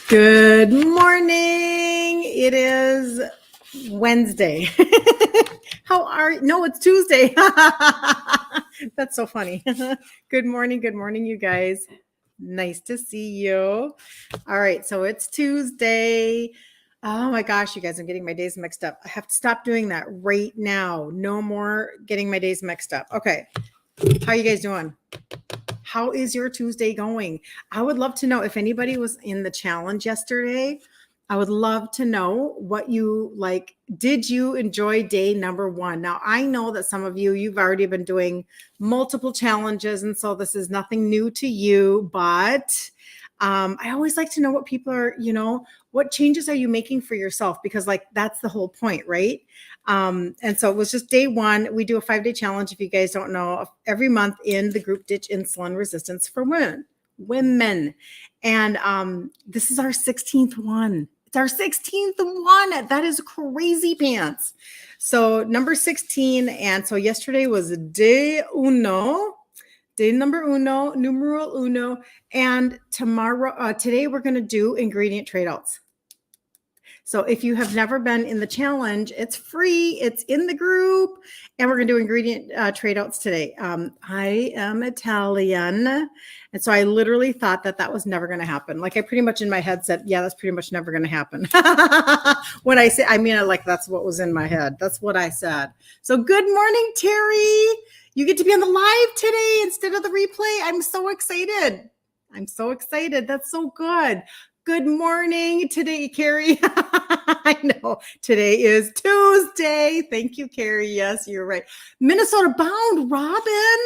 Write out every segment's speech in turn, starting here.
Good morning. It is Wednesday. How are you? No, it's Tuesday. That's so funny. Good morning. Good morning, you guys. Nice to see you. All right. So it's Tuesday. Oh my gosh, you guys, I'm getting my days mixed up. I have to stop doing that right now. No more getting my days mixed up. Okay. How you guys doing? How is your Tuesday going? I would love to know if anybody was in the challenge yesterday. I would love to know what you like. Did you enjoy day number 1? Now, I know that some of you've already been doing multiple challenges, and so this is nothing new to you, but I always like to know what people are, what changes are you making for yourself? Because that's the whole point, right? And so it was just day 1. We do a 5-day challenge. If you guys don't know, every month in the group Ditch Insulin Resistance for Women. And this is our 16th one. It's our 16th one. That is crazy pants. So number 16. And so yesterday was day number numero uno. And today we're going to do ingredient trade-outs. So if you have never been in the challenge, it's free. It's in the group. And we're going to do ingredient trade-outs today. I am Italian. And so I literally thought that was never going to happen. I pretty much in my head said, yeah, that's pretty much never going to happen. When I say, that's what was in my head. That's what I said. So good morning, Terry. You get to be on the live today instead of the replay. I'm so excited. That's so good. Good morning today, Carrie. I know today is Tuesday. Thank you, Carrie. Yes, you're right. Minnesota bound, Robin.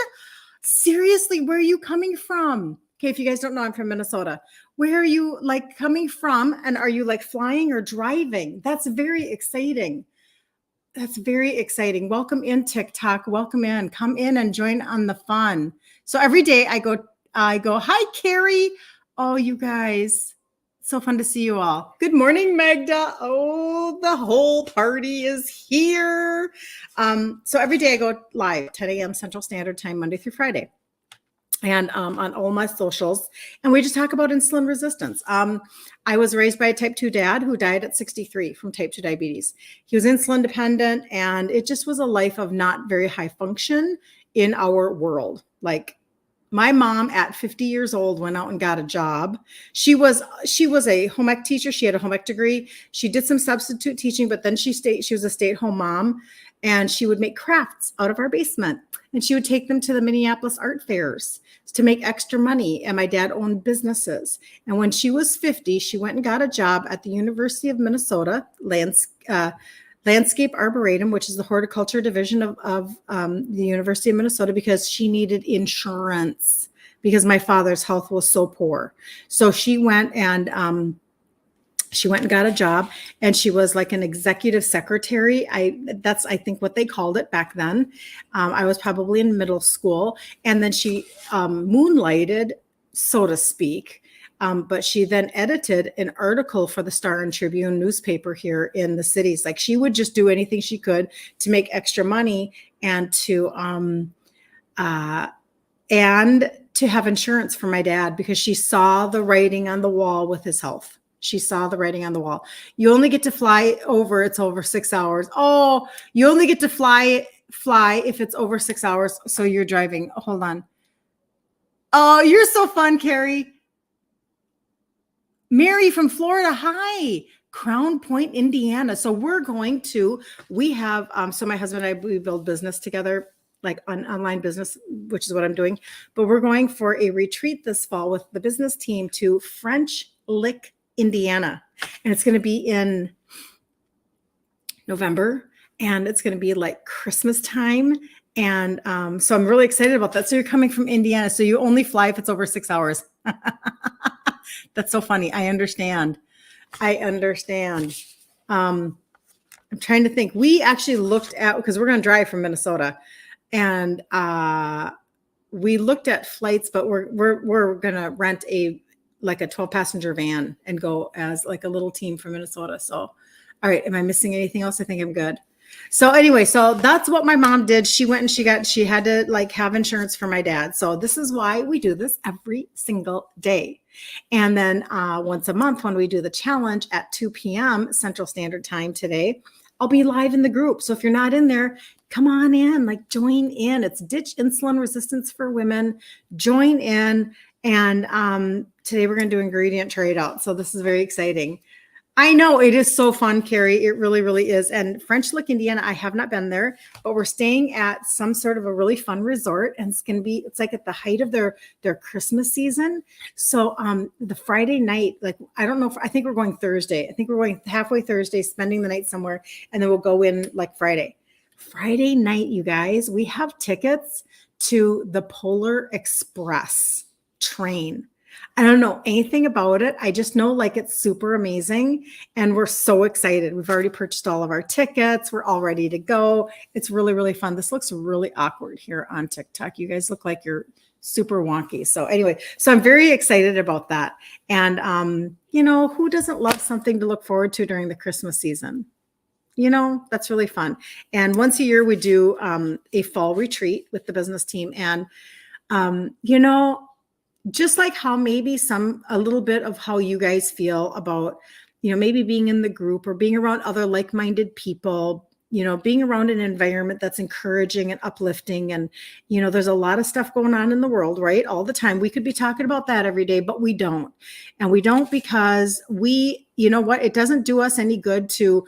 Seriously, where are you coming from? Okay, if you guys don't know, I'm from Minnesota. Where are you coming from? And are you flying or driving? That's very exciting. Welcome in, TikTok. Welcome in. Come in and join on the fun. So every day I go, hi, Carrie. Oh, you guys. So fun to see you all. Good morning, Magda. Oh, the whole party is here. So every day I go live, 10 a.m. Central Standard Time, Monday through Friday. And on all my socials. And we just talk about insulin resistance. I was raised by a type 2 dad who died at 63 from type 2 diabetes. He was insulin dependent, and it just was a life of not very high function in our world. My mom at 50 years old went out and got a job. She was a home ec teacher. She had a home ec degree. She did some substitute teaching, but then she was a stay-at-home mom, and she would make crafts out of our basement. And she would take them to the Minneapolis art fairs to make extra money. And my dad owned businesses. And when she was 50, she went and got a job at the University of Minnesota Landscape Arboretum, which is the horticulture division of the University of Minnesota, because she needed insurance because my father's health was so poor. So she went and got a job, and she was like an executive secretary. That's I think what they called it back then. I was probably in middle school, and then she moonlighted, so to speak. But she then edited an article for the Star and Tribune newspaper here in the cities. She would just do anything she could to make extra money and to have insurance for my dad, because she saw the writing on the wall with his health. She saw the writing on the wall. You only get to fly over, it's over 6 hours. Oh, you only get to fly if it's over 6 hours. So you're driving. Hold on. Oh, you're so fun, Carrie. Mary from Florida. Hi. Crown Point, Indiana. So we have, so my husband and I, we build business together, online business, which is what I'm doing. But we're going for a retreat this fall with the business team to French Lick, Indiana. And it's going to be in November, and it's going to be Christmas time. And so I'm really excited about that. So you're coming from Indiana. So you only fly if it's over 6 hours. That's so funny. I understand. I'm trying to think. We actually looked at, because we're going to drive from Minnesota, and we looked at flights, but we're going to rent a 12-passenger van and go as a little team from Minnesota. So, all right. Am I missing anything else? I think I'm good. So anyway, so that's what my mom did. She went and she had to like have insurance for my dad. So this is why we do this every single day. And then once a month when we do the challenge at 2 p.m. Central Standard Time today, I'll be live in the group. So if you're not in there, come on in, like join in. It's Ditch Insulin Resistance for Women. Join in. And today we're going to do ingredient trade out. So this is very exciting. I know it is so fun, Carrie. It really, really is. And French Lick, Indiana, I have not been there, but we're staying at some sort of a really fun resort, and it's like at the height of their Christmas season. So the Friday night, like I don't know if I think we're going Thursday. I think we're going halfway Thursday, spending the night somewhere, and then we'll go in like Friday. Friday night, you guys, we have tickets to the Polar Express train. I don't know anything about it. I just know like it's super amazing and we're so excited. We've already purchased all of our tickets. We're all ready to go. It's really, really fun. This looks really awkward here on TikTok. You guys look like you're super wonky. So anyway, so I'm very excited about that. And, you know, who doesn't love something to look forward to during the Christmas season? You know, that's really fun. And once a year we do a fall retreat with the business team. And, you know, just like how maybe a little bit of how you guys feel about, you know, maybe being in the group or being around other like-minded people, you know, being around an environment that's encouraging and uplifting. And, you know, there's a lot of stuff going on in the world, right? All the time. We could be talking about that every day, but we don't. And we don't because you know what, it doesn't do us any good to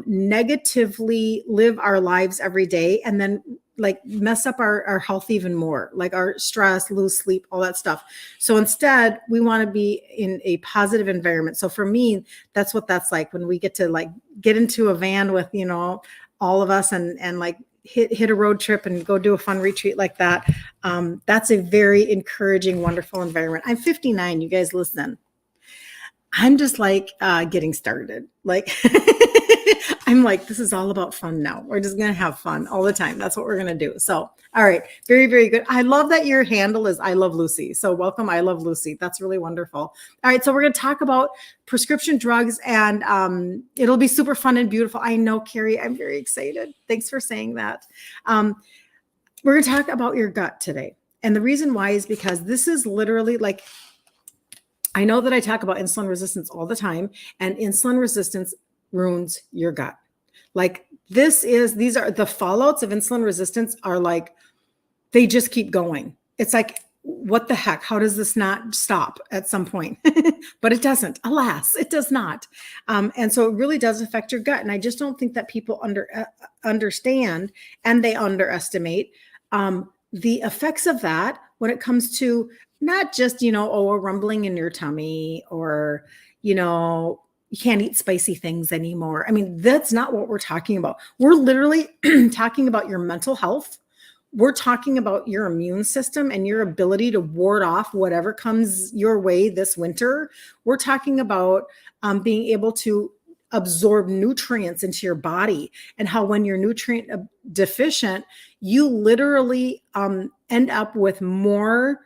negatively live our lives every day and then like mess up our health even more, like our stress, lose sleep, all that stuff. So instead, we want to be in a positive environment. So for me, that's what that's like when we get to like get into a van with, you know, all of us and like hit a road trip and go do a fun retreat like that. That's a very encouraging, wonderful environment. I'm 59, you guys listen. I'm just like getting started. Like I'm like, this is all about fun now. We're just going to have fun all the time. That's what we're going to do. So, all right. Very, very good. I love that your handle is I Love Lucy. So welcome. I Love Lucy. That's really wonderful. All right. So we're going to talk about prescription drugs and it'll be super fun and beautiful. I know, Carrie, I'm very excited. Thanks for saying that. We're going to talk about your gut today. And the reason why is because this is literally like, I know that I talk about insulin resistance all the time, and insulin resistance ruins your gut. Like these are the fallouts of insulin resistance are like, they just keep going. It's like, what the heck? How does this not stop at some point? But it doesn't, alas, it does not. And so it really does affect your gut. And I just don't think that people understand and they underestimate the effects of that when it comes to not just, you know, a rumbling in your tummy or, you know, you can't eat spicy things anymore. I mean, that's not what we're talking about. We're literally talking about your mental health. We're talking about your immune system and your ability to ward off whatever comes your way this winter. We're talking about being able to absorb nutrients into your body and how when you're nutrient deficient, you literally end up with more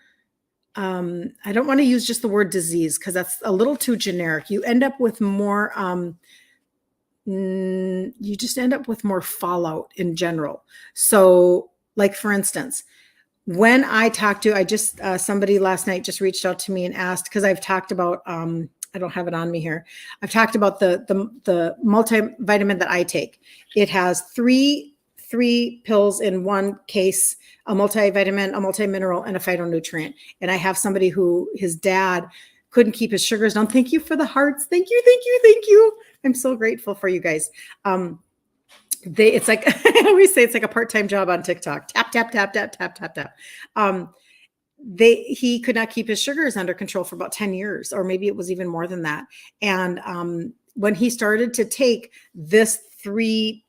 I don't want to use just the word disease because that's a little too generic. You end up with more, you just end up with more fallout in general. So like, for instance, when I talked to, somebody last night just reached out to me and asked, because I've talked about, I don't have it on me here. I've talked about the multivitamin that I take. It has three pills in one case, a multivitamin, a multimineral, and a phytonutrient. And I have somebody who his dad couldn't keep his sugars down. Thank you for the hearts. Thank you, thank you, thank you. I'm so grateful for you guys. It's like, I always say it's like a part-time job on TikTok. Tap, tap, tap, tap, tap, tap, tap. He could not keep his sugars under control for about 10 years, or maybe it was even more than that. And when he started to take this three-piece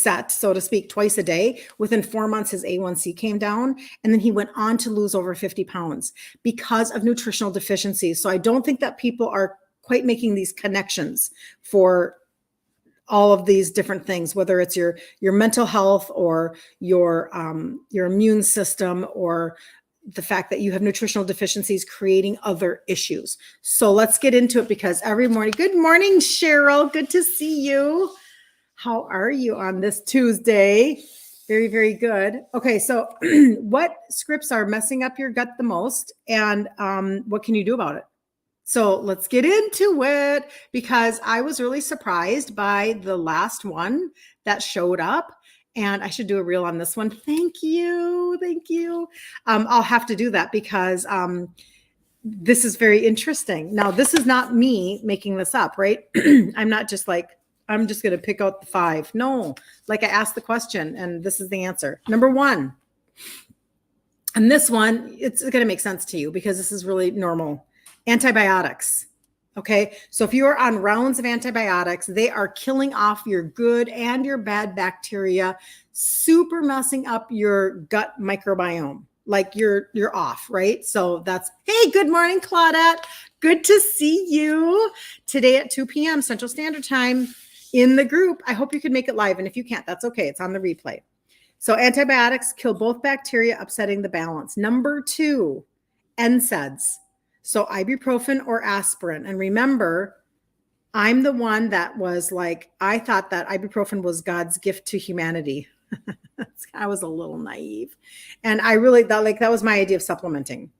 set, so to speak, twice a day, within 4 months, his A1C came down. And then he went on to lose over 50 pounds because of nutritional deficiencies. So I don't think that people are quite making these connections for all of these different things, whether it's your mental health or your immune system or the fact that you have nutritional deficiencies creating other issues. So let's get into it, because every morning, good morning, Cheryl. Good to see you. How are you on this Tuesday? Very, very good. Okay, so what scripts are messing up your gut the most, and what can you do about it? So let's get into it, because I was really surprised by the last one that showed up, and I should do a reel on this one. Thank you. Thank you. I'll have to do that, because this is very interesting. Now, this is not me making this up, right? I'm not just like, I'm just going to pick out the 5. No, like I asked the question and this is the answer. Number 1. And this one, it's going to make sense to you because this is really normal. Antibiotics. Okay. So if you are on rounds of antibiotics, they are killing off your good and your bad bacteria, super messing up your gut microbiome. Like you're off, right? So that's, hey, good morning, Claudette. Good to see you today at 2 p.m. Central Standard Time in the group. I hope you can make it live. And if you can't, that's okay. It's on the replay. So antibiotics kill both bacteria, upsetting the balance. Number 2, NSAIDs. So ibuprofen or aspirin. And remember, I'm the one that was like, I thought that ibuprofen was God's gift to humanity. I was a little naive. And I really thought like that was my idea of supplementing.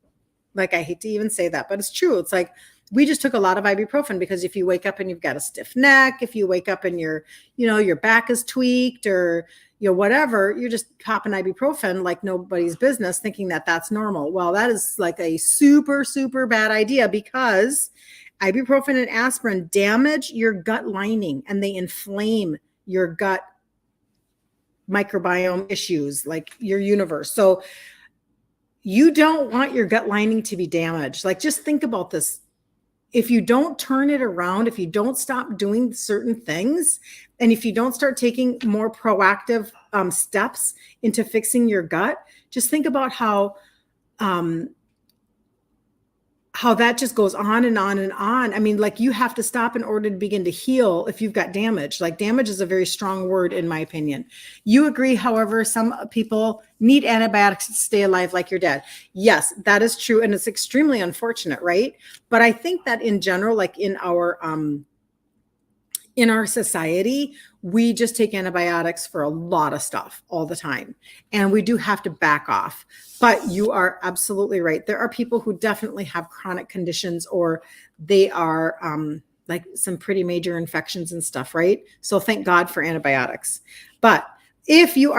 Like, I hate to even say that, but it's true. It's like, we just took a lot of ibuprofen because if you wake up and you've got a stiff neck, if you wake up and your back is tweaked or, whatever, you're just popping ibuprofen like nobody's business, thinking that that's normal. Well, that is like a super, super bad idea, because ibuprofen and aspirin damage your gut lining and they inflame your gut microbiome issues, like your universe. So you don't want your gut lining to be damaged. Like, just think about this. If you don't turn it around, if you don't stop doing certain things, and if you don't start taking more proactive steps into fixing your gut, just think about how that just goes on and on and on. I mean, like, you have to stop in order to begin to heal if you've got damage. Like, damage is a very strong word, in my opinion. You agree, however, some people need antibiotics to stay alive like your dad. Yes, that is true. And it's extremely unfortunate, right? But I think that in general, like in our society, we just take antibiotics for a lot of stuff all the time. And we do have to back off. But you are absolutely right. There are people who definitely have chronic conditions, or they are like some pretty major infections and stuff, right? So thank God for antibiotics. But if you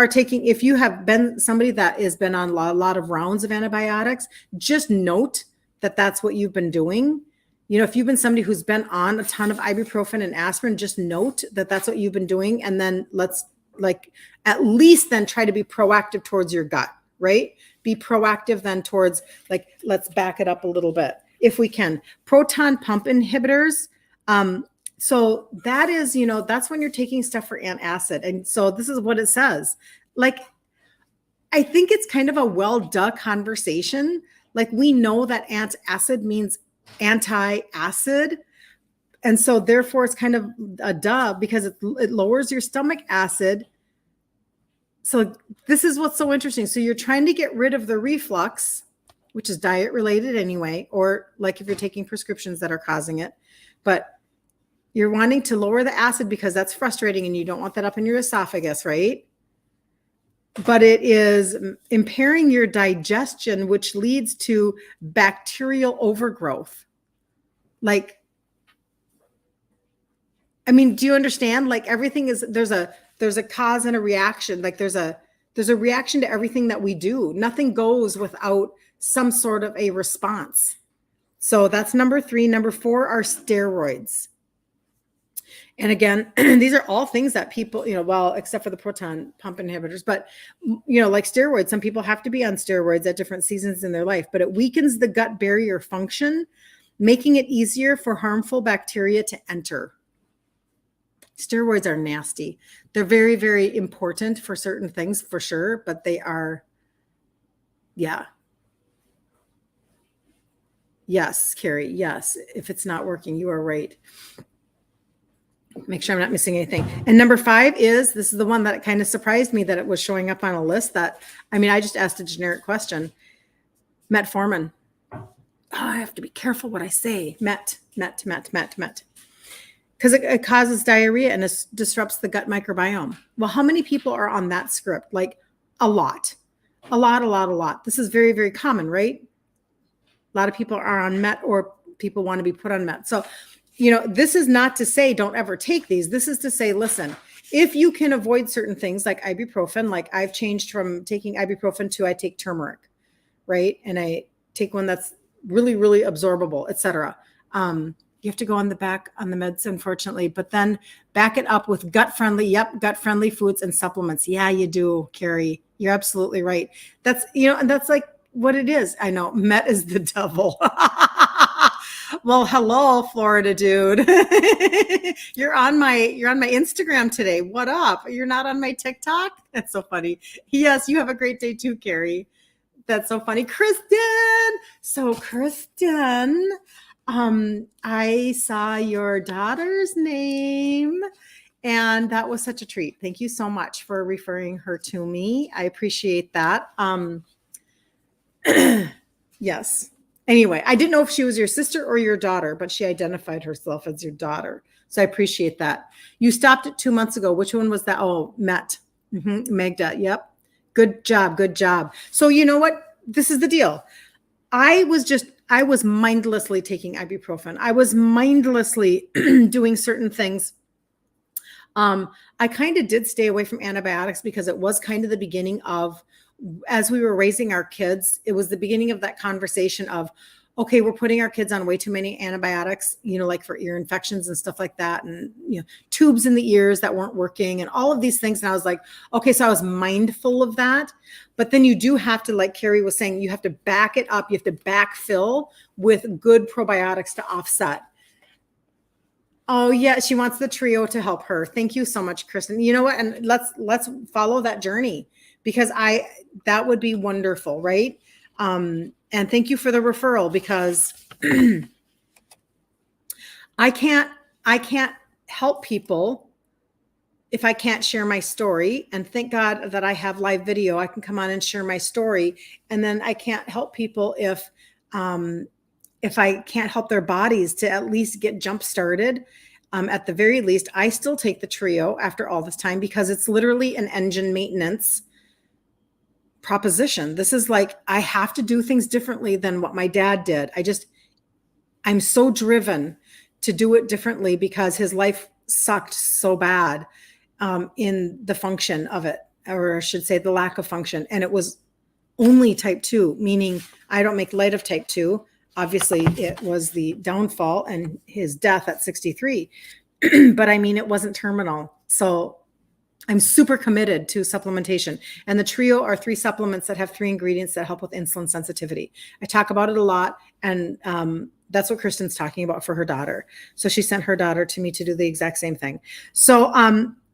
have been somebody that has been on a lot of rounds of antibiotics, just note that that's what you've been doing. If you've been somebody who's been on a ton of ibuprofen and aspirin, just note that that's what you've been doing. And then let's at least then try to be proactive towards your gut, right? Be proactive then towards let's back it up a little bit if we can. Proton pump inhibitors. So that is, that's when you're taking stuff for antacid. And so this is what it says. Like, I think it's kind of a well-done conversation. Like, we know that antacid means anti-acid. And so therefore it's kind of a duh, because it lowers your stomach acid. So this is what's so interesting. So you're trying to get rid of the reflux, which is diet related anyway, or like if you're taking prescriptions that are causing it, but you're wanting to lower the acid because that's frustrating and you don't want that up in your esophagus, right? But it is impairing your digestion, which leads to bacterial overgrowth. Like, I mean, do you understand? Like, everything is, there's a cause and a reaction. Like, there's a reaction to everything that we do. Nothing goes without some sort of a response. So that's number 3. Number 4 are steroids. And again, these are all things that people, well, except for the proton pump inhibitors, but, like steroids, some people have to be on steroids at different seasons in their life, but it weakens the gut barrier function, making it easier for harmful bacteria to enter. Steroids are nasty. They're very, very important for certain things, for sure, but they are, yeah. Yes, Carrie, yes. If it's not working, you are right. Make sure I'm not missing anything. And number 5 this is the one that kind of surprised me that it was showing up on a list that, I mean, I just asked a generic question. Metformin. Oh, I have to be careful what I say. Met. Because it causes diarrhea and it disrupts the gut microbiome. Well, how many people are on that script? Like a lot. This is very, very common, right? A lot of people are on Met, or people want to be put on Met. So, this is not to say don't ever take these. This is to say, listen, if you can avoid certain things like ibuprofen, like I've changed from taking ibuprofen to I take turmeric, right? And I take one that's really, really absorbable, etc. You have to go on the back on the meds, unfortunately, but then back it up with gut-friendly foods and supplements. Yeah, you do, Carrie. You're absolutely right. That's, and that's like what it is. I know, Met is the devil. Well, hello, Florida dude. You're on my Instagram today. What up? You're not on my TikTok? That's so funny. Yes, you have a great day too, Carrie. That's so funny. Kristen. So Kristen, I saw your daughter's name and that was such a treat. Thank you so much for referring her to me. I appreciate that. Yes. Anyway, I didn't know if she was your sister or your daughter, but she identified herself as your daughter. So I appreciate that. You stopped it 2 months ago. Which one was that? Oh, Met. Magda. Yep. Good job. So you know what? This is the deal. I was mindlessly taking ibuprofen. I was mindlessly doing certain things. I kind of did stay away from antibiotics because it was kind of the beginning of, as we were raising our kids, it was the beginning of that conversation of, okay, we're putting our kids on way too many antibiotics, like for ear infections and stuff like that. And, tubes in the ears that weren't working and all of these things. And I was like, okay, so I was mindful of that. But then you do have to, like Carrie was saying, you have to back it up. You have to backfill with good probiotics to offset. Oh yeah, she wants the trio to help her. Thank you so much, Kristen. You know what? And let's follow that journey because that would be wonderful, right? And thank you for the referral because I can't help people if I can't share my story. And thank God that I have live video. I can come on and share my story. And then I can't help people if I can't help their bodies to at least get jump started. At the very least, I still take the trio after all this time because it's literally an engine maintenance proposition. This is like, I have to do things differently than what my dad did. I'm so driven to do it differently because his life sucked so bad in the function of it, or I should say the lack of function. And it was only type 2, meaning I don't make light of type 2. Obviously, it was the downfall and his death at 63. But I mean, it wasn't terminal. So I'm super committed to supplementation. And the trio are 3 supplements that have 3 ingredients that help with insulin sensitivity. I talk about it a lot. And that's what Kristen's talking about for her daughter. So she sent her daughter to me to do the exact same thing. So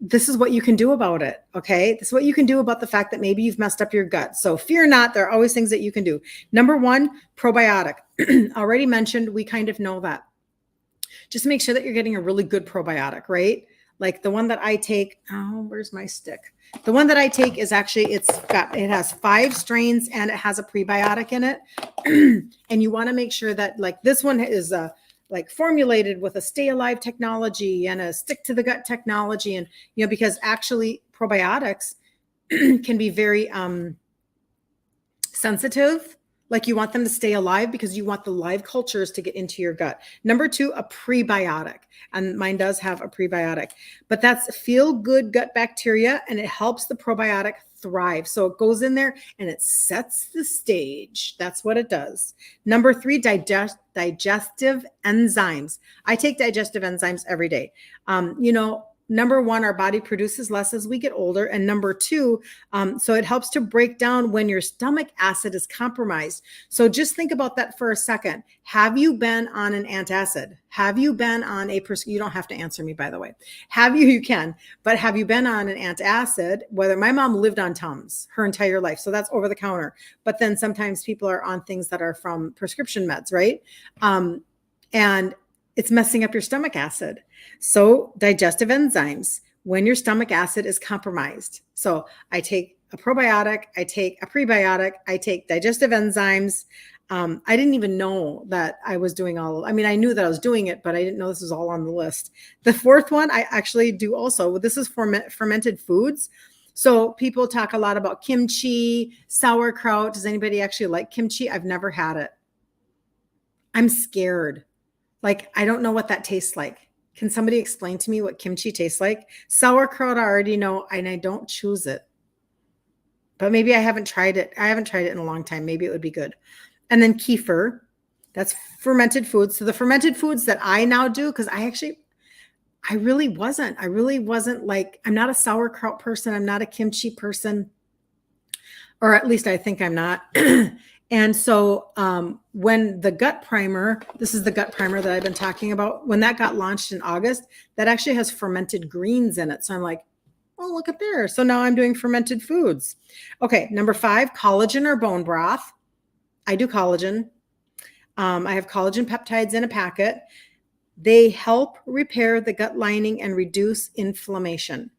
this is what you can do about it. Okay. This is what you can do about the fact that maybe you've messed up your gut. So fear not, there are always things that you can do. Number 1, probiotic. Already mentioned, we kind of know that. Just make sure that you're getting a really good probiotic, right? Like the one that I take, where's my stick? The one that I take is actually, it has 5 strains and it has a prebiotic in it. And you want to make sure that like this one is like formulated with a stay alive technology and a stick to the gut technology. And, because actually probiotics can be very sensitive. Like you want them to stay alive because you want the live cultures to get into your gut. Number 2, a prebiotic. And mine does have a prebiotic, but that's feel good gut bacteria and it helps the probiotic thrive. So it goes in there and it sets the stage. That's what it does. Number 3, digestive enzymes. I take digestive enzymes every day. Number 1, our body produces less as we get older. And number 2, so it helps to break down when your stomach acid is compromised. So just think about that for a second. Have you been on an antacid? Have you been on you don't have to answer me, by the way. You can, but have you been on an antacid? Whether my mom lived on Tums her entire life. So that's over the counter. But then sometimes people are on things that are from prescription meds, right? And it's messing up your stomach acid. So digestive enzymes when your stomach acid is compromised. So I take a probiotic, I take a prebiotic, I take digestive enzymes. I didn't even know that I was doing I mean, I knew that I was doing it, but I didn't know this was all on the list. The fourth one, I actually do also. This is fermented foods. So people talk a lot about kimchi, sauerkraut. Does anybody actually like kimchi? I've never had it. I'm scared. Like, I don't know what that tastes like. Can somebody explain to me what kimchi tastes like? Sauerkraut, I already know, and I don't choose it. But maybe I haven't tried it. I haven't tried it in a long time. Maybe it would be good. And then kefir, that's fermented foods. So the fermented foods that I now do, because I really wasn't like, I'm not a sauerkraut person. I'm not a kimchi person, or at least I think I'm not. And so when the gut primer, this is the gut primer that I've been talking about, when that got launched in August, that actually has fermented greens in it. So I'm like, oh, look at there. So now I'm doing fermented foods. Okay, number 5, collagen or bone broth. I do collagen. I have collagen peptides in a packet. They help repair the gut lining and reduce inflammation.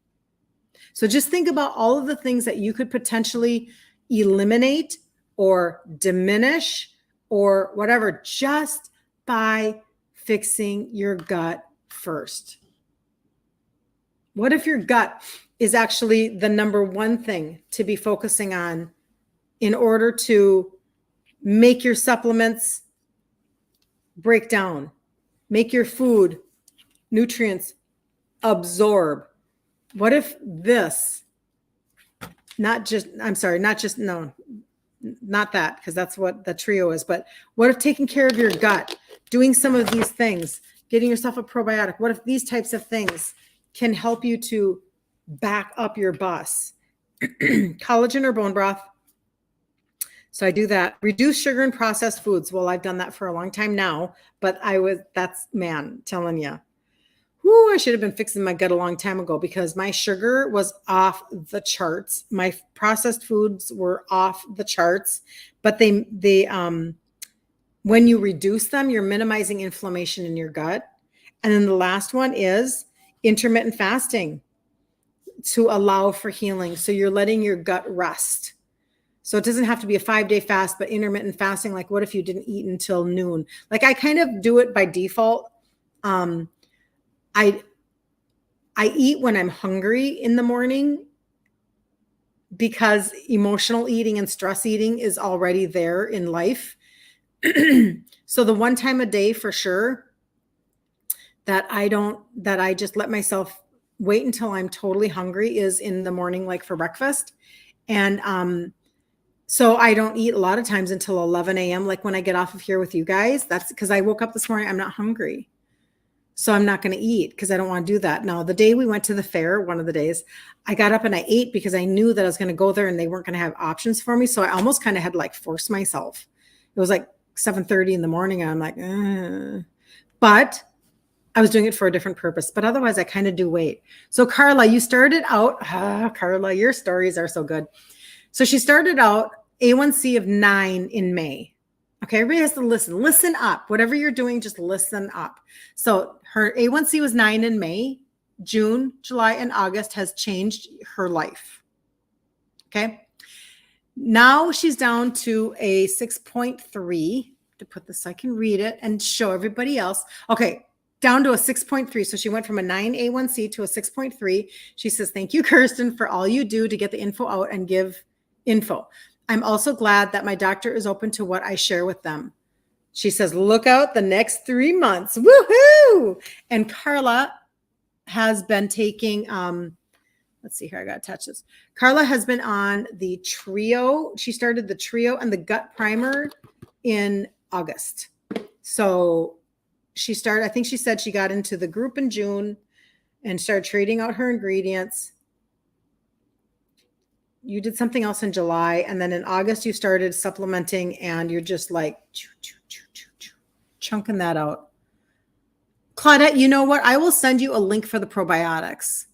So just think about all of the things that you could potentially eliminate or diminish or whatever, just by fixing your gut first. What if your gut is actually the number one thing to be focusing on in order to make your supplements break down, make your food nutrients absorb? What if this, not that, because that's what the trio is, but what if taking care of your gut, doing some of these things, getting yourself a probiotic, what if these types of things can help you to back up your bus? Collagen or bone broth. So I do that. Reduce sugar and processed foods. Well, I've done that for a long time now, but telling you. I should have been fixing my gut a long time ago, because my sugar was off the charts. My processed foods were off the charts, but when you reduce them, you're minimizing inflammation in your gut. And then the last one is intermittent fasting to allow for healing. So you're letting your gut rest. So it doesn't have to be a 5-day fast, but intermittent fasting, like what if you didn't eat until noon? Like I kind of do it by default. I eat when I'm hungry in the morning, because emotional eating and stress eating is already there in life. So the one time a day for sure that I just let myself wait until I'm totally hungry is in the morning, like for breakfast. And so I don't eat a lot of times until 11 a.m. Like when I get off of here with you guys, that's because I woke up this morning, I'm not hungry. So I'm not going to eat because I don't want to do that. Now, the day we went to the fair, one of the days, I got up and I ate because I knew that I was going to go there and they weren't going to have options for me. So I almost kind of had to like force myself. It was like 7:30 in the morning and I'm like, but I was doing it for a different purpose. But otherwise, I kind of do wait. So Carla, you started out, Carla, your stories are so good. So she started out A1C of 9 in May. Okay, everybody has to listen up. Whatever you're doing, just listen up. So her A1C was 9 in May. June, July, and August has changed her life. Okay. Now she's down to a 6.3. To put this, I can read it and show everybody else. Okay, down to a 6.3. So she went from a 9 A1C to a 6.3. She says, thank you, Kirsten, for all you do to get the info out and give info. I'm also glad that my doctor is open to what I share with them. She says, look out the next 3 months. Woohoo! And Carla has been taking, let's see here, I got to touch this. Carla has been on the trio. She started the trio and the gut primer in August. So I think she said she got into the group in June and started trading out her ingredients. You did something else in July, and then in August you started supplementing, and you're just like chunking that out. Claudette, you know what? I will send you a link for the probiotics.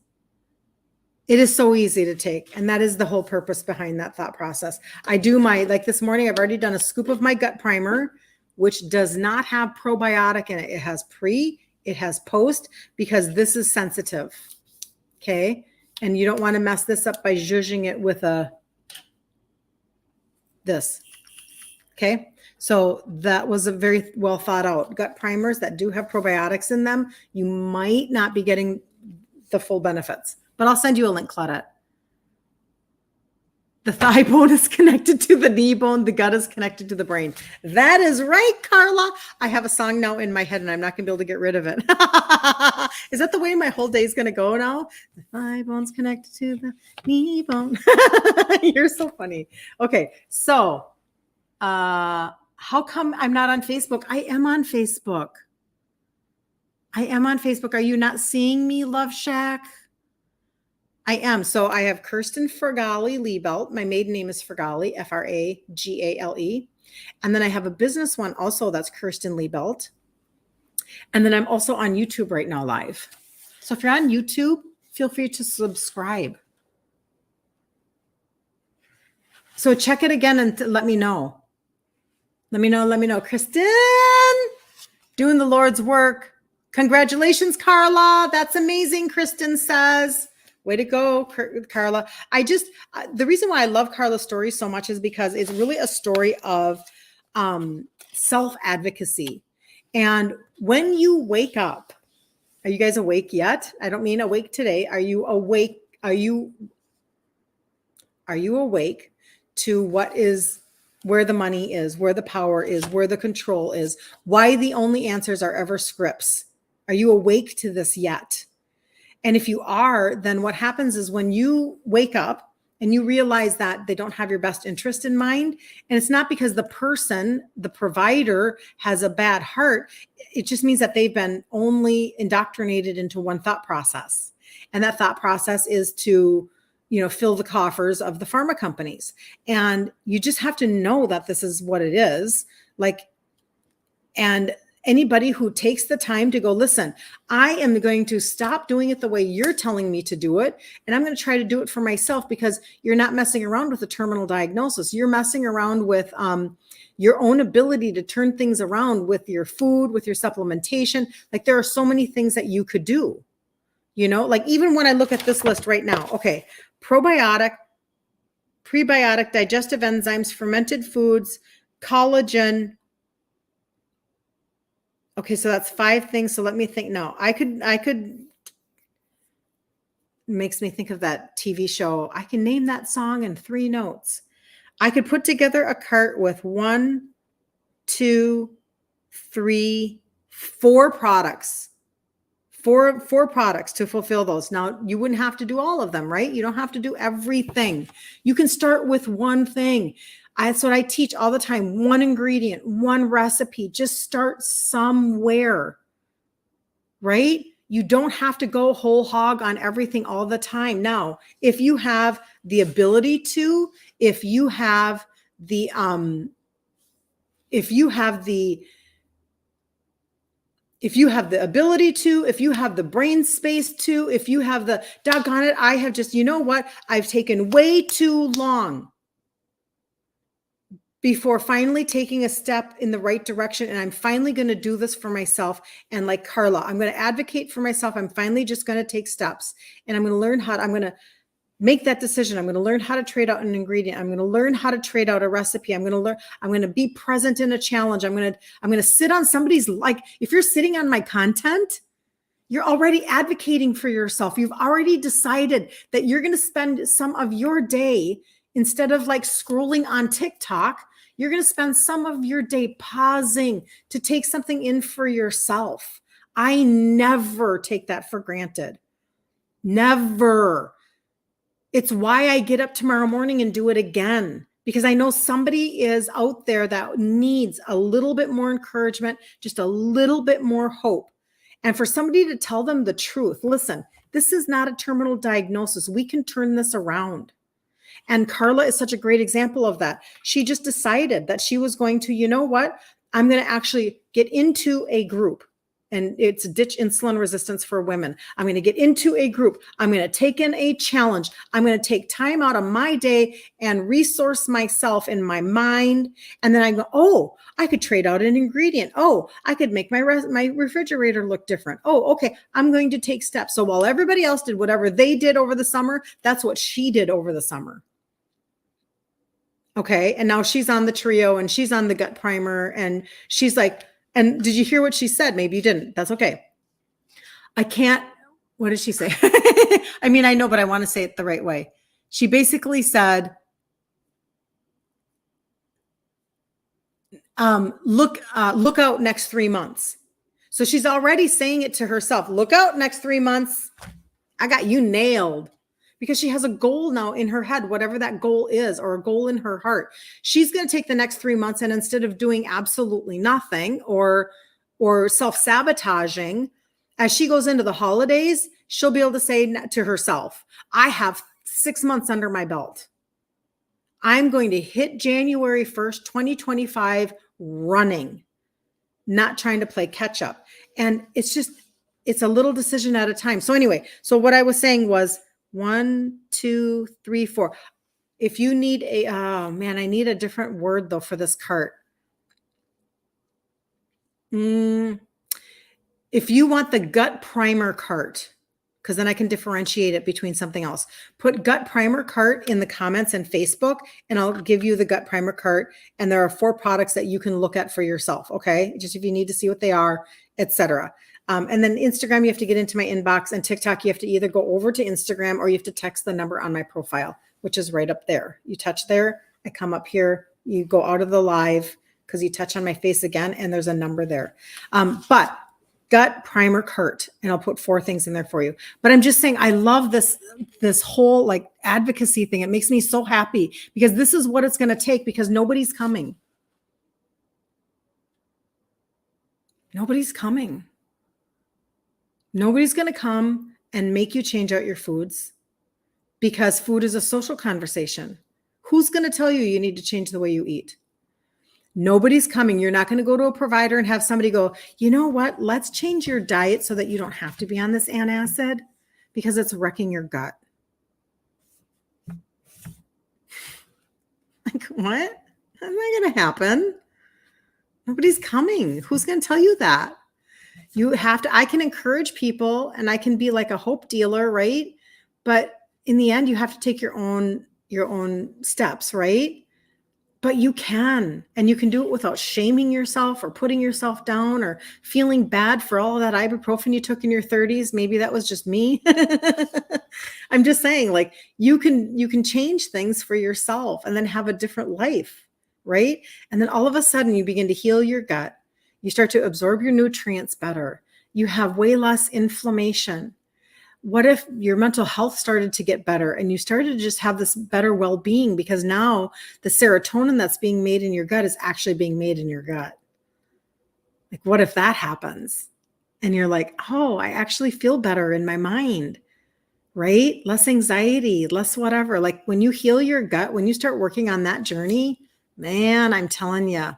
It is so easy to take, and that is the whole purpose behind that thought process. I do like this morning, I've already done a scoop of my gut primer, which does not have probiotic in it. It has pre, it has post, because this is sensitive. Okay. And you don't want to mess this up by zhuzhing it with a this. Okay. So that was a very well thought out gut primers that do have probiotics in them. You might not be getting the full benefits, but I'll send you a link, Claudette. The thigh bone is connected to the knee bone. The gut is connected to the brain. That is right, Carla. I have a song now in my head and I'm not going to be able to get rid of it. Is that the way my whole day is going to go now? The thigh bone's connected to the knee bone. You're so funny. Okay. So, how come I'm not on Facebook? I am on Facebook. Are you not seeing me, Love Shack? I am. So I have Kirsten Liebelt. My maiden name is Fergali, Fragale. And then I have a business one also that's Kirsten Liebelt. And then I'm also on YouTube right now live. So if you're on YouTube, feel free to subscribe. So check it again and let me know. Let me know. Kristen, doing the Lord's work. Congratulations, Carla. That's amazing, Kristen says. Way to go, Carla. The reason why I love Carla's story so much is because it's really a story of self-advocacy. And when you wake up, are you guys awake yet? I don't mean awake today. Are you awake? Are you awake to where the money is, where the power is, where the control is, why the only answers are ever scripts? Are you awake to this yet? And if you are, then what happens is when you wake up and you realize that they don't have your best interest in mind, and it's not because the person, the provider, has a bad heart. It just means that they've been only indoctrinated into one thought process. And that thought process is to, fill the coffers of the pharma companies. And you just have to know that this is what it is. And anybody who takes the time to go, listen, I am going to stop doing it the way you're telling me to do it. And I'm going to try to do it for myself, because you're not messing around with a terminal diagnosis. You're messing around with your own ability to turn things around with your food, with your supplementation. There are so many things that you could do, even when I look at this list right now, okay, probiotic, prebiotic, digestive enzymes, fermented foods, collagen. Okay, so that's 5 things. So let me think. No, I could, makes me think of that TV show. I can name that song in 3 notes. I could put together a cart with 1, 2, 3, 4 products. Four products to fulfill those. Now, you wouldn't have to do all of them, right? You don't have to do everything. You can start with one thing. That's what I teach all the time. 1 ingredient, 1 recipe. Just start somewhere, right? You don't have to go whole hog on everything all the time. Now, if you have the ability to, if you have the ability to, if you have the brain space to, if you have the doggone it, I have just, I've taken way too long before finally taking a step in the right direction. And I'm finally going to do this for myself. And like Carla, I'm going to advocate for myself. I'm finally just going to take steps, and I'm going to learn I'm going to make that decision. I'm going to learn how to trade out an ingredient. I'm going to learn how to trade out a recipe. I'm going to be present in a challenge. I'm going to sit on somebody's, if you're sitting on my content, you're already advocating for yourself. You've already decided that you're going to spend some of your day, instead of scrolling on TikTok, you're going to spend some of your day pausing to take something in for yourself. I never take that for granted. Never. It's why I get up tomorrow morning and do it again, because I know somebody is out there that needs a little bit more encouragement, just a little bit more hope. And for somebody to tell them the truth, listen, this is not a terminal diagnosis. We can turn this around. And Carla is such a great example of that. She just decided that she was going to, I'm going to actually get into a group, and it's Ditch Insulin Resistance for Women. I'm going to get into a group. I'm going to take in a challenge. I'm going to take time out of my day and resource myself in my mind. And then I go, oh, I could trade out an ingredient. Oh, I could make my refrigerator look different. Oh, okay. I'm going to take steps. So while everybody else did whatever they did over the summer, that's what she did over the summer. Okay. And now she's on the trio and she's on the gut primer. And she's like, and did you hear what she said? Maybe you didn't. That's okay. I can't. What did she say? I mean, I know, but I want to say it the right way. She basically said, look out next 3 months. So she's already saying it to herself. Look out next 3 months. I got you nailed. Because she has a goal now in her head, whatever that goal is, or a goal in her heart. She's going to take the next 3 months, and instead of doing absolutely nothing or self-sabotaging, as she goes into the holidays, she'll be able to say to herself, I have 6 months under my belt. I'm going to hit January 1st, 2025 running, not trying to play catch up. And it's a little decision at a time. So anyway, so what I was saying was 1, 2, 3, 4. If you need oh man, I need a different word though for this cart. If you want the gut primer cart, because then I can differentiate it between something else. Put gut primer cart in the comments and Facebook, and I'll give you the gut primer cart. And there are 4 products that you can look at for yourself. Okay. Just if you need to see what they are, etc. And then Instagram, you have to get into my inbox, and TikTok, you have to either go over to Instagram or you have to text the number on my profile, which is right up there. You touch there, I come up here, you go out of the live because you touch on my face again, and there's a number there. But gut primer cart, and I'll put 4 things in there for you. But I'm just saying, I love this whole like advocacy thing. It makes me so happy because this is what it's going to take, because nobody's coming. Nobody's coming. Nobody's going to come and make you change out your foods, because food is a social conversation. Who's going to tell you you need to change the way you eat? Nobody's coming. You're not going to go to a provider and have somebody go, you know what? Let's change your diet so that you don't have to be on this antacid because it's wrecking your gut. Like, what? That's not going to happen. Nobody's coming. Who's going to tell you that? You have to, I can encourage people and I can be like a hope dealer, right? But in the end, you have to take your own steps, right? But you can, and you can do it without shaming yourself or putting yourself down or feeling bad for all of that ibuprofen you took in your 30s. Maybe that was just me. I'm just saying, like, you can change things for yourself and then have a different life, right? And then all of a sudden you begin to heal your gut. You start to absorb your nutrients better. You have way less inflammation. What if your mental health started to get better and you started to just have this better well-being, because now the serotonin that's being made in your gut is actually being made in your gut? Like, what if that happens? And you're like, oh, I actually feel better in my mind, right? Less anxiety, less whatever. Like, when you heal your gut, when you start working on that journey, man, I'm telling you,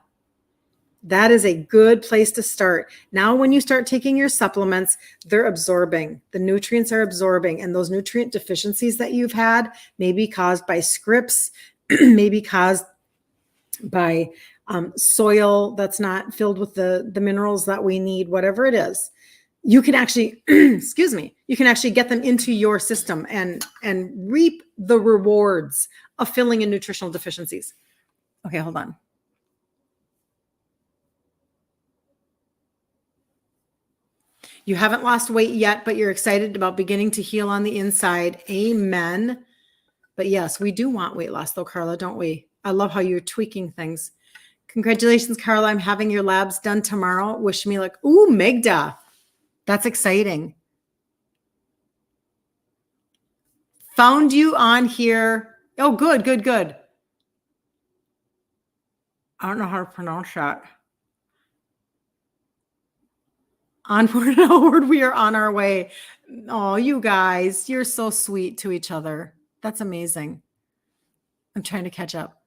that is a good place to start. Now, when you start taking your supplements, they're absorbing. The nutrients are absorbing. And those nutrient deficiencies that you've had may be caused by scripts, may be caused by soil that's not filled with the minerals that we need, whatever it is. You can actually, excuse me, you can actually get them into your system and reap the rewards of filling in nutritional deficiencies. Okay, hold on. You haven't lost weight yet, but you're excited about beginning to heal on the inside. Amen. But yes, we do want weight loss though, Carla, don't we? I love how you're tweaking things. Congratulations, Carla. I'm having your labs done tomorrow. Wish me luck. Ooh, Megda. That's exciting. Found you on here. Oh, good, good, good. I don't know how to pronounce that. Onward and outward, we are on our way. Oh, you guys, you're so sweet to each other. That's amazing. I'm trying to catch up.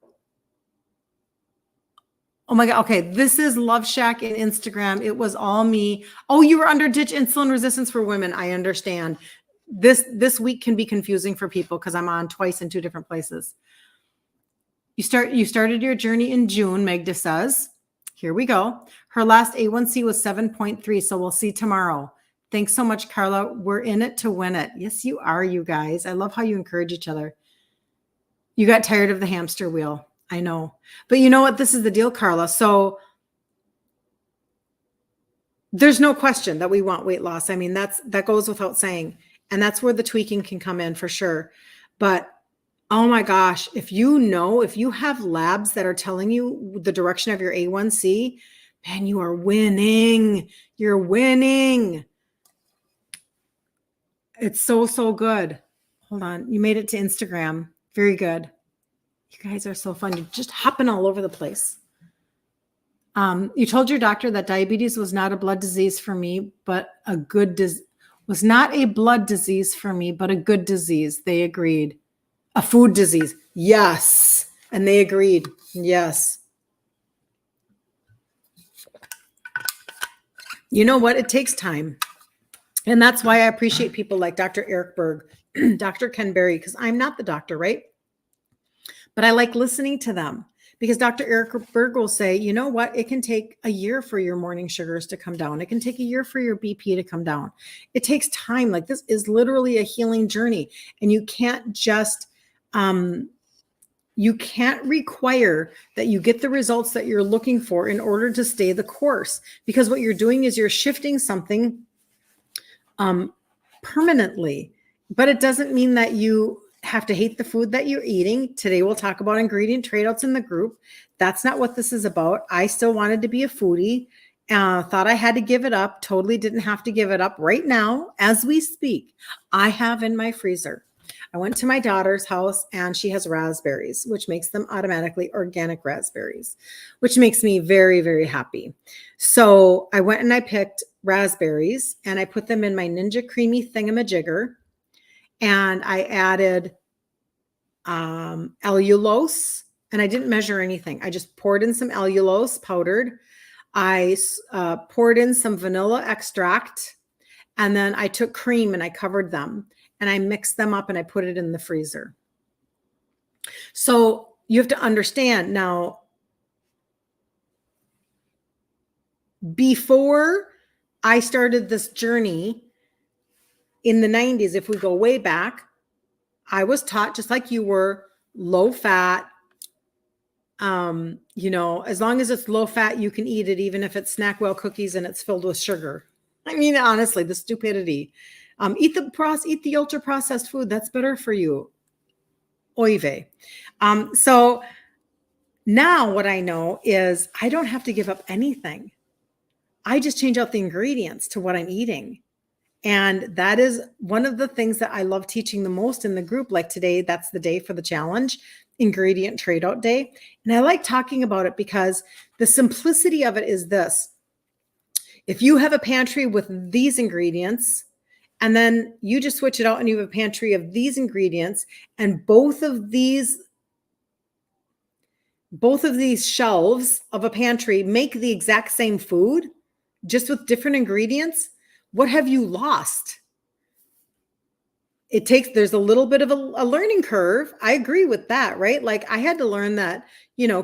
Oh my God. Okay. This is Love Shack in Instagram. It was all me. Oh, you were under Ditch Insulin Resistance for Women. I understand. This week can be confusing for people because I'm on twice in 2 different places. You started your journey in June, Magda says. Here we go. Her last A1C was 7.3. So we'll see tomorrow. Thanks so much, Carla. We're in it to win it. Yes, you are, you guys. I love how you encourage each other. You got tired of the hamster wheel. I know. But you know what? This is the deal, Carla. So there's no question that we want weight loss. I mean, that goes without saying. And that's where the tweaking can come in for sure. But oh my gosh, if you have labs that are telling you the direction of your A1C, man, you are winning. You're winning. It's so, so good. Hold on. You made it to Instagram. Very good. You guys are so fun. You're just hopping all over the place. You told your doctor that diabetes was not a blood disease for me, but was not a blood disease for me, but a good disease. They agreed. A food disease. Yes. And they agreed. Yes. You know what? It takes time. And that's why I appreciate people like Dr. Eric Berg, Dr. Ken Berry, because I'm not the doctor, right? But I like listening to them because Dr. Eric Berg will say, you know what? It can take a year for your morning sugars to come down. It can take a year for your BP to come down. It takes time. Like this is literally a healing journey. And you can't just, you can't require that you get the results that you're looking for in order to stay the course. Because what you're doing is you're shifting something permanently, but it doesn't mean that you have to hate the food that you're eating. Today, we'll talk about ingredient trade-outs in the group. That's not what this is about. I still wanted to be a foodie. Thought I had to give it up. Totally didn't have to give it up. Right now, as we speak, I have in my freezer. I went to my daughter's house and she has raspberries, which makes them automatically organic raspberries, which makes me very, very happy. So I went and I picked raspberries and I put them in my Ninja Creamy thingamajigger. And I added allulose, and I didn't measure anything. I just poured in some allulose powdered. I poured in some vanilla extract, and then I took cream and I covered them, and I mixed them up and I put it in the freezer. So you have to understand now, before I started this journey in the 90s, if we go way back, I was taught, just like you were, low fat. As long as it's low fat, you can eat it, even if it's Snackwell cookies and it's filled with sugar. I mean, honestly, the stupidity. Eat the ultra processed food. That's better for you. Oy vey. So now what I know is I don't have to give up anything. I just change out the ingredients to what I'm eating. And that is one of the things that I love teaching the most in the group. Like today, that's the day for the challenge, ingredient trade out day. And I like talking about it because the simplicity of it is this. If you have a pantry with these ingredients, and then you just switch it out and you have a pantry of these ingredients, and both of these shelves of a pantry make the exact same food, just with different ingredients, what have you lost? There's a little bit of a learning curve. I agree with that, right? Like I had to learn that,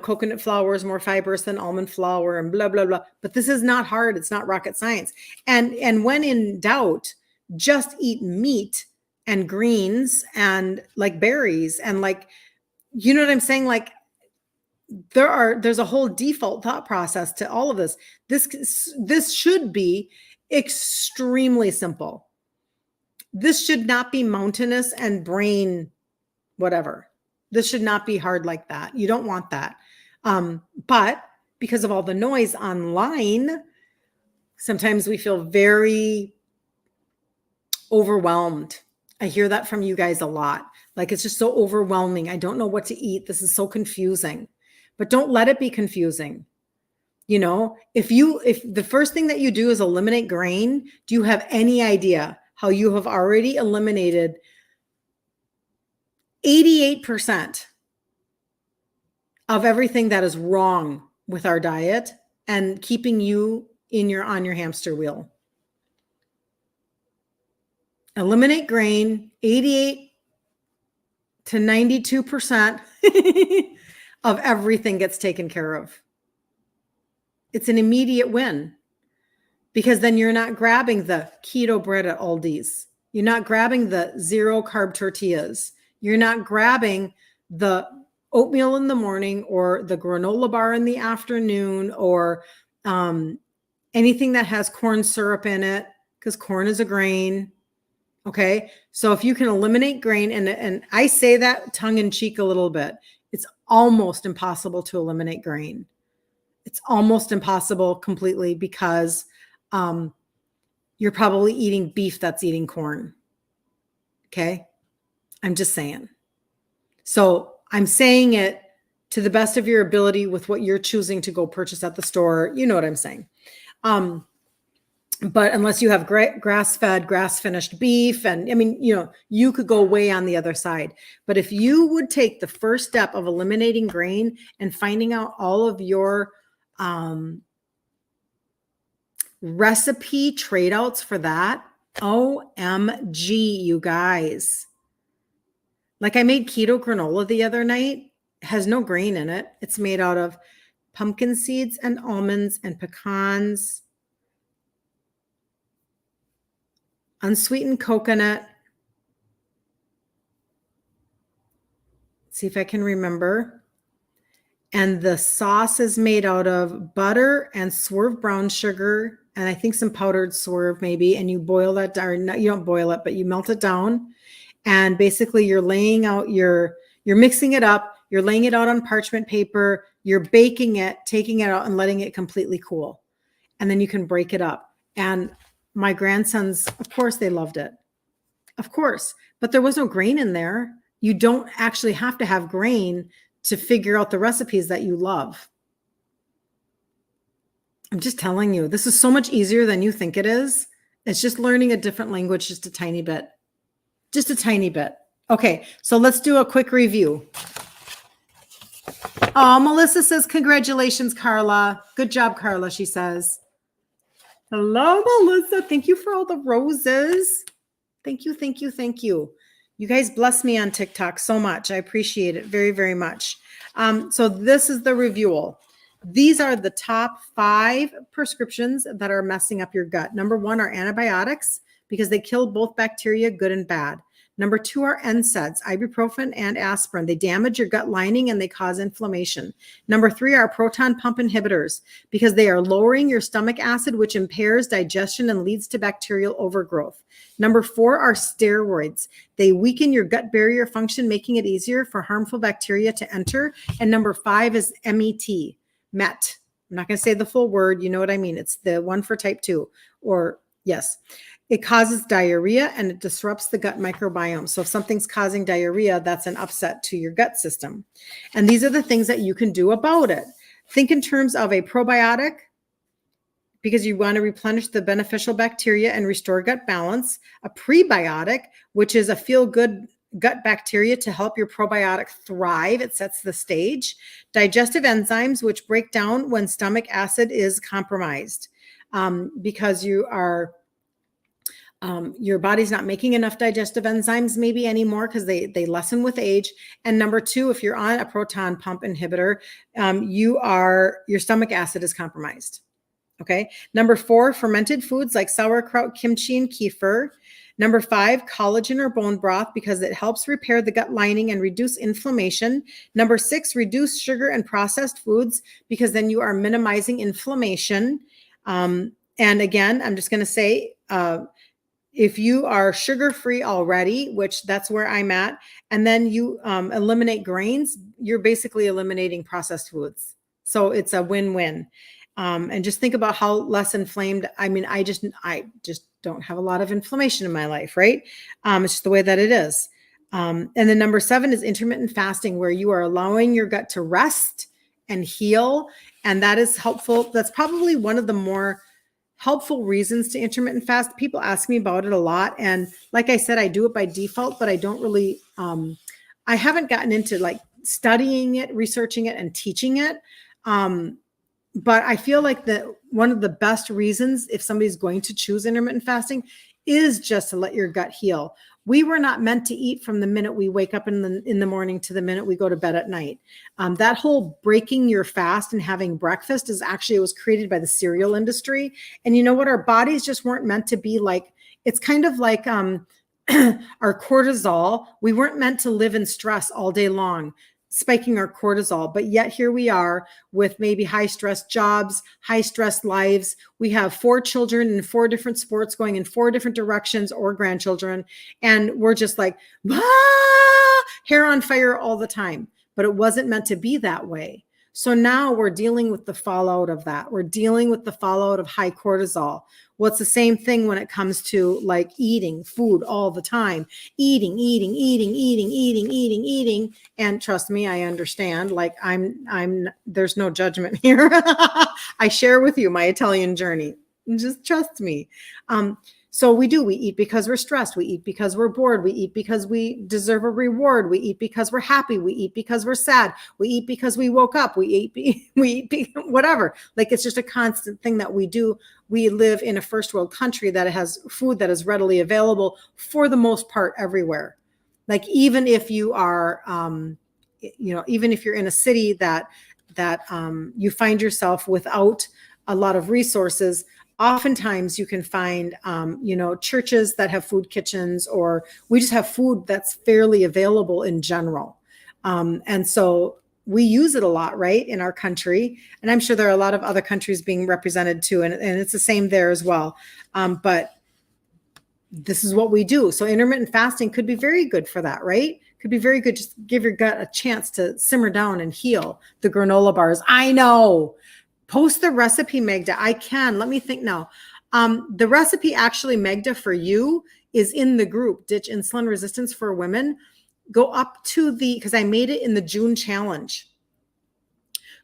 coconut flour is more fibrous than almond flour and blah, blah, blah. But this is not hard. It's not rocket science. And when in doubt, just eat meat and greens and like berries and like, you know what I'm saying? Like there's a whole default thought process to all of this. This should be extremely simple. This should not be mountainous and brain whatever. This should not be hard like that. You don't want that. But because of all the noise online, sometimes we feel very overwhelmed. I hear that from you guys a lot. Like it's just so overwhelming. I don't know what to eat. This is so confusing. But don't let it be confusing. If the first thing that you do is eliminate grain, do you have any idea how you have already eliminated 88% of everything that is wrong with our diet and keeping you on your hamster wheel? Eliminate grain, 88 to 92% of everything gets taken care of. It's an immediate win because then you're not grabbing the keto bread at Aldi's. You're not grabbing the 0 carb tortillas. You're not grabbing the oatmeal in the morning or the granola bar in the afternoon or anything that has corn syrup in it, because corn is a grain. Okay. So if you can eliminate grain, and I say that tongue in cheek a little bit, it's almost impossible to eliminate grain. It's almost impossible completely because you're probably eating beef that's eating corn. Okay. I'm just saying. So I'm saying it to the best of your ability with what you're choosing to go purchase at the store. You know what I'm saying? But unless you have grass-fed, grass-finished beef, and I mean, you could go way on the other side. But if you would take the first step of eliminating grain and finding out all of your recipe trade outs for that, OMG, you guys. Like I made keto granola the other night. It has no grain in it. It's made out of pumpkin seeds and almonds and pecans, unsweetened coconut. See if I can remember. And the sauce is made out of butter and Swerve brown sugar, and I think some powdered Swerve maybe. And you boil that down, or not, you don't boil it, but you melt it down. And basically you're laying out you're mixing it up. You're laying it out on parchment paper. You're baking it, taking it out and letting it completely cool. And then you can break it up. And my grandsons, of course, they loved it. Of course. But there was no grain in there. You don't actually have to have grain to figure out the recipes that you love. I'm just telling you, this is so much easier than you think it is. It's just learning a different language just a tiny bit. Just a tiny bit. Okay, so let's do a quick review. Oh, Melissa says, congratulations, Carla. Good job, Carla, she says. Hello, Melissa. Thank you for all the roses. Thank you, thank you, thank you. You guys bless me on TikTok so much. I appreciate it very, very much. So this is the review. These are the top 5 prescriptions that are messing up your gut. Number 1 are antibiotics because they kill both bacteria, good and bad. Number 2 are NSAIDs, ibuprofen and aspirin. They damage your gut lining and they cause inflammation. Number 3 are proton pump inhibitors because they are lowering your stomach acid, which impairs digestion and leads to bacterial overgrowth. Number 4 are steroids. They weaken your gut barrier function, making it easier for harmful bacteria to enter. And number 5 is MET. I'm not going to say the full word. You know what I mean? It's the one for type 2, or yes. It causes diarrhea and it disrupts the gut microbiome. So if something's causing diarrhea, that's an upset to your gut system. And these are the things that you can do about it. Think in terms of a probiotic, because you want to replenish the beneficial bacteria and restore gut balance. A prebiotic, which is a feel-good gut bacteria to help your probiotic thrive. It sets the stage. Digestive enzymes, which break down when stomach acid is compromised, because your body's not making enough digestive enzymes maybe anymore because they lessen with age. And number 2, if you're on a proton pump inhibitor, your stomach acid is compromised. Okay. Number 4, fermented foods like sauerkraut, kimchi, and kefir. Number 5, collagen or bone broth because it helps repair the gut lining and reduce inflammation. Number 6, reduce sugar and processed foods because then you are minimizing inflammation. And again, I'm just going to say, if you are sugar-free already, which that's where I'm at, and then you eliminate grains, you're basically eliminating processed foods. So it's a win-win. And just think about how less inflamed. I mean, I just don't have a lot of inflammation in my life, right? It's just the way that it is. And then number 7 is intermittent fasting, where you are allowing your gut to rest and heal. And that is helpful. That's probably one of the more helpful reasons to intermittent fast. People ask me about it a lot. And like I said, I do it by default, but I don't really, I haven't gotten into like studying it, researching it, and teaching it. But I feel like that one of the best reasons if somebody's going to choose intermittent fasting is just to let your gut heal. We were not meant to eat from the minute we wake up in the morning to the minute we go to bed at night. That whole breaking your fast and having breakfast it was created by the cereal industry. And you know what? Our bodies just weren't meant to be like, it's kind of like our cortisol. We weren't meant to live in stress all day long. spiking our cortisol. But yet here we are with maybe high stress jobs, high stress lives. We have 4 children in 4 different sports going in 4 different directions, or grandchildren. And we're just like, hair on fire all the time. But it wasn't meant to be that way. So now we're dealing with the fallout of that. We're dealing with the fallout of high cortisol. Well, it's the same thing when it comes to like eating food all the time, eating. And trust me, I understand. Like there's no judgment here. I share with you my Italian journey. Just trust me. So we eat because we're stressed. We eat because we're bored. We eat because we deserve a reward. We eat because we're happy. We eat because we're sad. We eat because we woke up. We eat whatever. Like it's just a constant thing that we do. We live in a first world country that has food that is readily available for the most part everywhere. Like even if you are, even if you're in a city that you find yourself without a lot of resources, oftentimes you can find, churches that have food kitchens, or we just have food that's fairly available in general. And so we use it a lot, right, in our country. And I'm sure there are a lot of other countries being represented too. And it's the same there as well. But this is what we do. So intermittent fasting could be very good for that, right? Could be very good. Just give your gut a chance to simmer down and heal. The granola bars. I know. Post the recipe, Magda. I can. Let me think now. The recipe actually, Magda, for you is in the group, Ditch Insulin Resistance for Women. Go up to because I made it in the June challenge.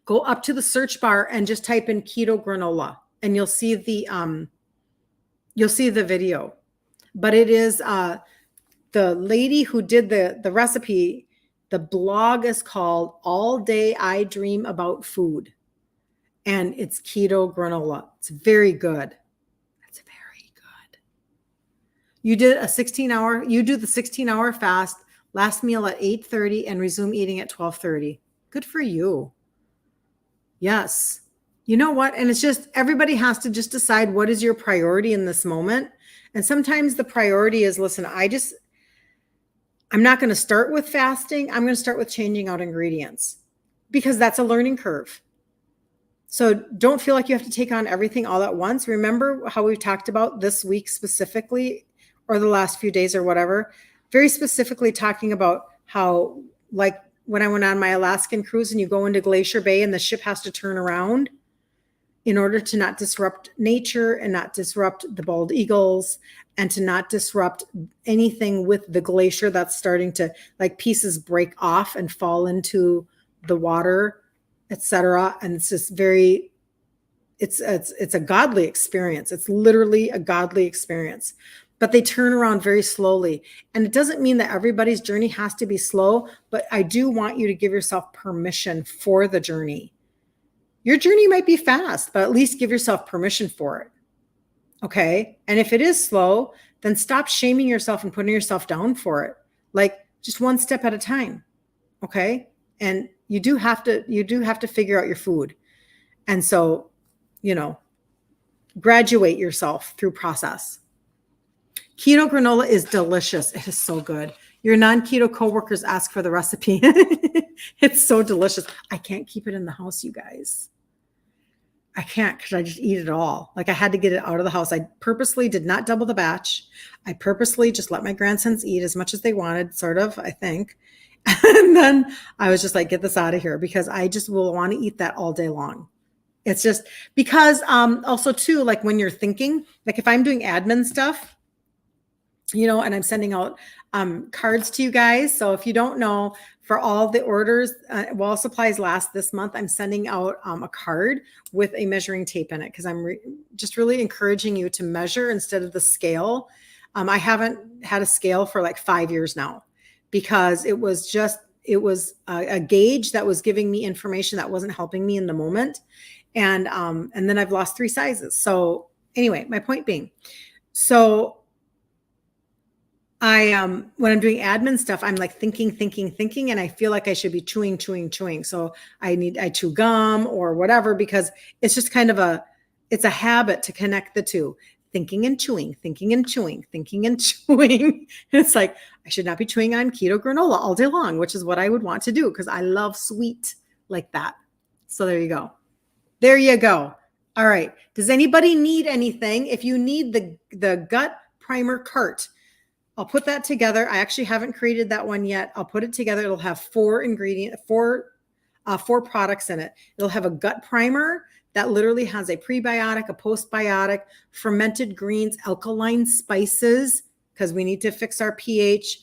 Go up to the search bar and just type in keto granola, and you'll see the video. But it is the lady who did the recipe. The blog is called All Day I Dream About Food. And it's keto granola. It's very good. It's very good. You did a 16-hour, you do the 16-hour fast, last meal at 8:30 and resume eating at 12:30. Good for you. Yes. You know what? And it's just, everybody has to just decide what is your priority in this moment. And sometimes the priority is, listen, I'm not going to start with fasting. I'm going to start with changing out ingredients, because that's a learning curve. So don't feel like you have to take on everything all at once. Remember how we've talked about this week specifically, or the last few days or whatever, very specifically talking about how, like when I went on my Alaskan cruise and you go into Glacier Bay and the ship has to turn around in order to not disrupt nature and not disrupt the bald eagles and to not disrupt anything with the glacier that's starting to, like, pieces break off and fall into the water, etc. And it's just it's a godly experience. It's literally a godly experience, but they turn around very slowly. And it doesn't mean that everybody's journey has to be slow, but I do want you to give yourself permission for the journey. Your journey might be fast, but at least give yourself permission for it. Okay. And if it is slow, then stop shaming yourself and putting yourself down for it. Like, just one step at a time. Okay. And you do have to figure out your food. And so, graduate yourself through process. Keto granola is delicious. It is so good. Your non-keto coworkers ask for the recipe. It's so delicious. I can't keep it in the house, you guys. I can't, because I just eat it all. Like, I had to get it out of the house. I purposely did not double the batch. I purposely just let my grandsons eat as much as they wanted, sort of, I think. And then I was just like, get this out of here, because I just will want to eat that all day long. It's just because also too, like when you're thinking, like if I'm doing admin stuff, and I'm sending out cards to you guys. So if you don't know, for all the orders, while supplies last this month, I'm sending out a card with a measuring tape in it, because I'm just really encouraging you to measure instead of the scale. I haven't had a scale for like 5 years now, because it was a gauge that was giving me information that wasn't helping me in the moment. And then I've lost 3 sizes. So anyway, my point being, so when I'm doing admin stuff, I'm like thinking, and I feel like I should be chewing. So I chew gum or whatever, because it's just kind of it's a habit to connect the two. thinking and chewing, thinking and chewing, thinking and chewing. It's like, I should not be chewing on keto granola all day long, which is what I would want to do because I love sweet like that. So there you go. There you go. All right. Does anybody need anything? If you need the gut primer cart, I'll put that together. I actually haven't created that one yet. I'll put it together. It'll have four products in it. It'll have a gut primer that literally has a prebiotic, a postbiotic, fermented greens, alkaline spices, because we need to fix our pH,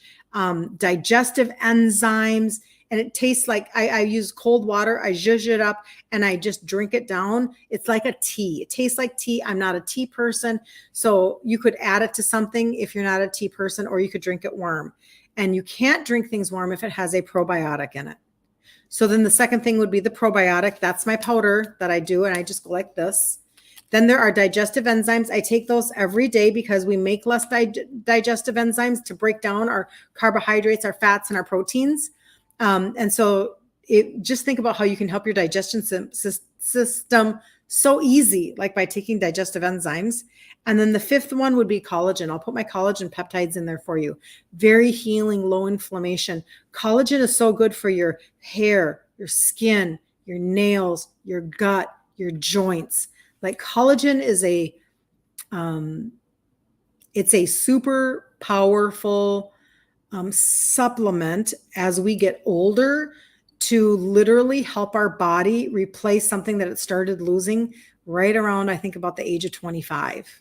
digestive enzymes. And it tastes like I use cold water. I zhuzh it up and I just drink it down. It's like a tea. It tastes like tea. I'm not a tea person. So you could add it to something if you're not a tea person, or you could drink it warm. And you can't drink things warm if it has a probiotic in it. So then the second thing would be the probiotic. That's my powder that I do. And I just go like this. Then there are digestive enzymes. I take those every day because we make less digestive enzymes to break down our carbohydrates, our fats, and our proteins. And so just think about how you can help your digestion system so easy, like by taking digestive enzymes. And then the fifth one would be collagen. I'll put my collagen peptides in there for you. Very healing, low inflammation. Collagen is so good for your hair, your skin, your nails, your gut, your joints. Like collagen is it's a super powerful supplement as we get older to literally help our body replace something that it started losing right around, I think, about the age of 25.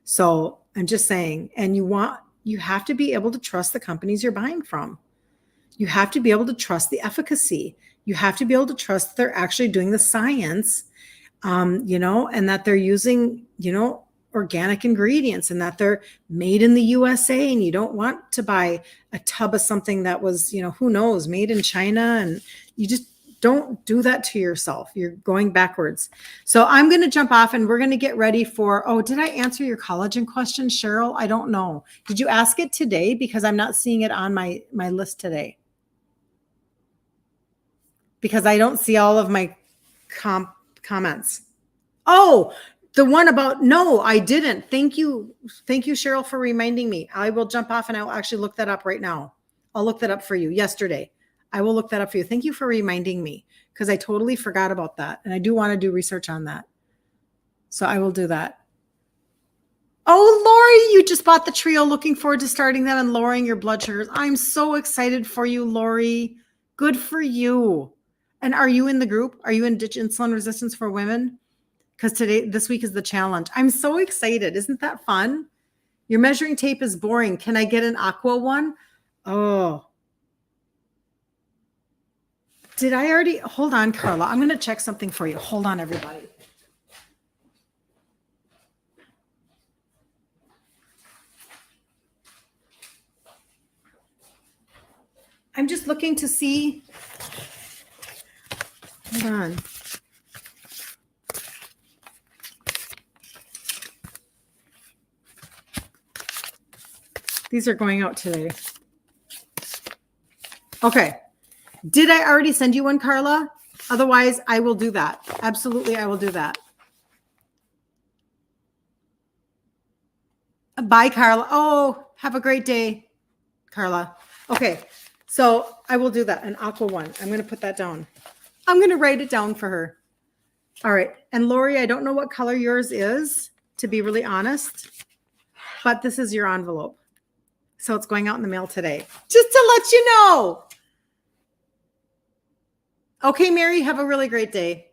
So I'm just saying, and you have to be able to trust the companies you're buying from. You have to be able to trust the efficacy. You have to be able to trust they're actually doing the science, and that they're using, organic ingredients and that they're made in the USA, and you don't want to buy a tub of something that was, who knows, made in China, and you just don't do that to yourself. You're going backwards. So I'm going to jump off and we're going to get ready for, did I answer your collagen question, Cheryl? I don't know. Did you ask it today? Because I'm not seeing it on my list today. Because I don't see all of my comments. Oh, the one about, no, I didn't. Thank you. Thank you, Cheryl, for reminding me. I will jump off and I will actually look that up right now. I'll look that up for you yesterday. I will look that up for you. Thank you for reminding me because I totally forgot about that. And I do want to do research on that. So I will do that. Oh, Lori, you just bought the trio. Looking forward to starting them and lowering your blood sugars. I'm so excited for you, Lori. Good for you. And are you in the group? Are you in Ditch Insulin Resistance for Women? Because this week is the challenge. I'm so excited. Isn't that fun? Your measuring tape is boring. Can I get an aqua one? Oh. Did I already? Hold on, Carla. I'm going to check something for you. Hold on, everybody. I'm just looking to see. Hold on. These are going out today. Okay. Did I already send you one, Carla? Otherwise, I will do that. Absolutely, I will do that. Bye, Carla. Oh, have a great day, Carla. Okay, so I will do that, an aqua one. I'm going to put that down. I'm going to write it down for her. All right. And Lori, I don't know what color yours is, to be really honest, but this is your envelope. So it's going out in the mail today, just to let you know. Okay, Mary, have a really great day.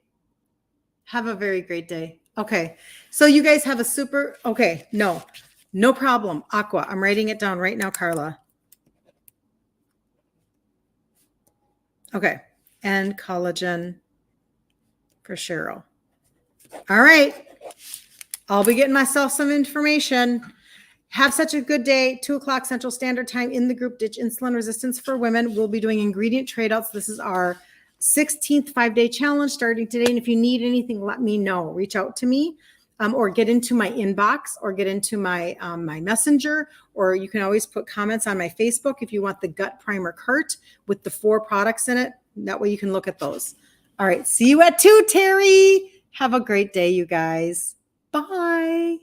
Have a very great day. Okay. So you guys have a super, okay. No problem. Aqua. I'm writing it down right now, Carla. Okay. And collagen for Cheryl. All right. I'll be getting myself some information. Have such a good day. 2:00 Central Standard Time in the group Ditch Insulin Resistance for Women. We'll be doing ingredient trade-outs. This is our 16th 5-day challenge starting today. And if you need anything, let me know. Reach out to me or get into my inbox or get into my my messenger, or you can always put comments on my Facebook if you want the gut primer cart with the 4 products in it. That way you can look at those. All right. See you at 2, Terry. Have a great day, you guys. Bye.